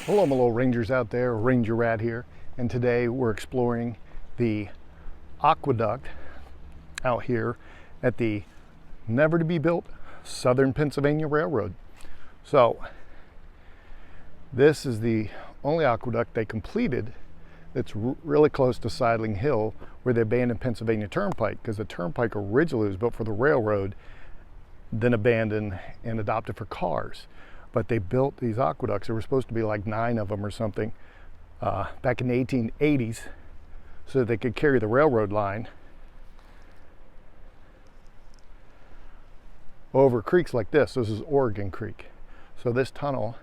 Hello my little rangers out there, Ranger Rat here, and today we're exploring the aqueduct out here at the never to be built Southern Pennsylvania Railroad. So this is the only aqueduct they completed that's really close to Sidling Hill, where they abandoned Pennsylvania Turnpike, because the Turnpike originally was built for the railroad, then abandoned and adopted for cars. But they built these aqueducts. There were supposed to be like 9 of them or something back in the 1880s, so that they could carry the railroad line over creeks like this. This is Oregon Creek. So this tunnel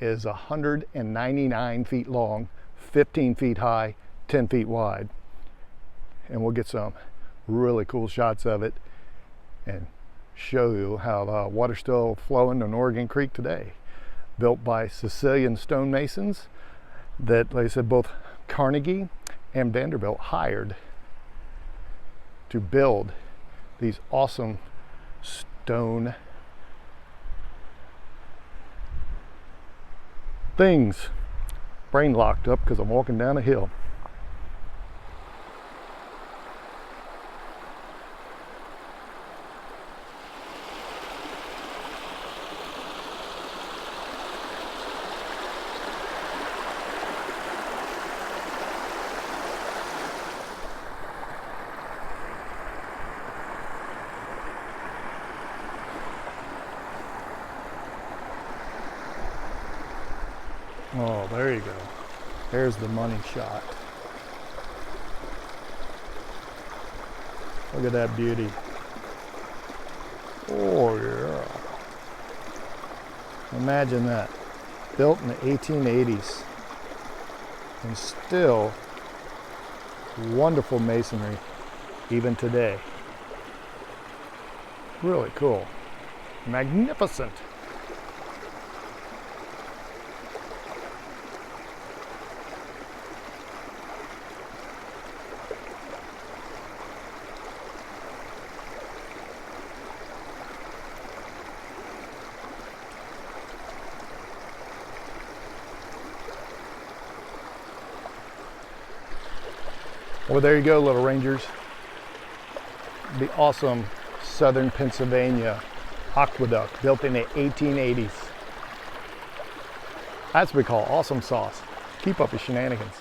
is 199 feet long, 15 feet high, 10 feet wide. And we'll get some really cool shots of it and show you how the water's still flowing in Oregon Creek today. Built by Sicilian stonemasons that, like I said, both Carnegie and Vanderbilt hired to build these awesome stone things. Brain locked up because I'm walking down a hill. Oh, there you go. There's the money shot. Look at that beauty. Oh, yeah. Imagine that. Built in the 1880s. And still wonderful masonry even today. Really cool. Magnificent. Well, there you go, little rangers. The awesome Southern Pennsylvania aqueduct built in the 1880s. That's what we call awesome sauce. Keep up your shenanigans.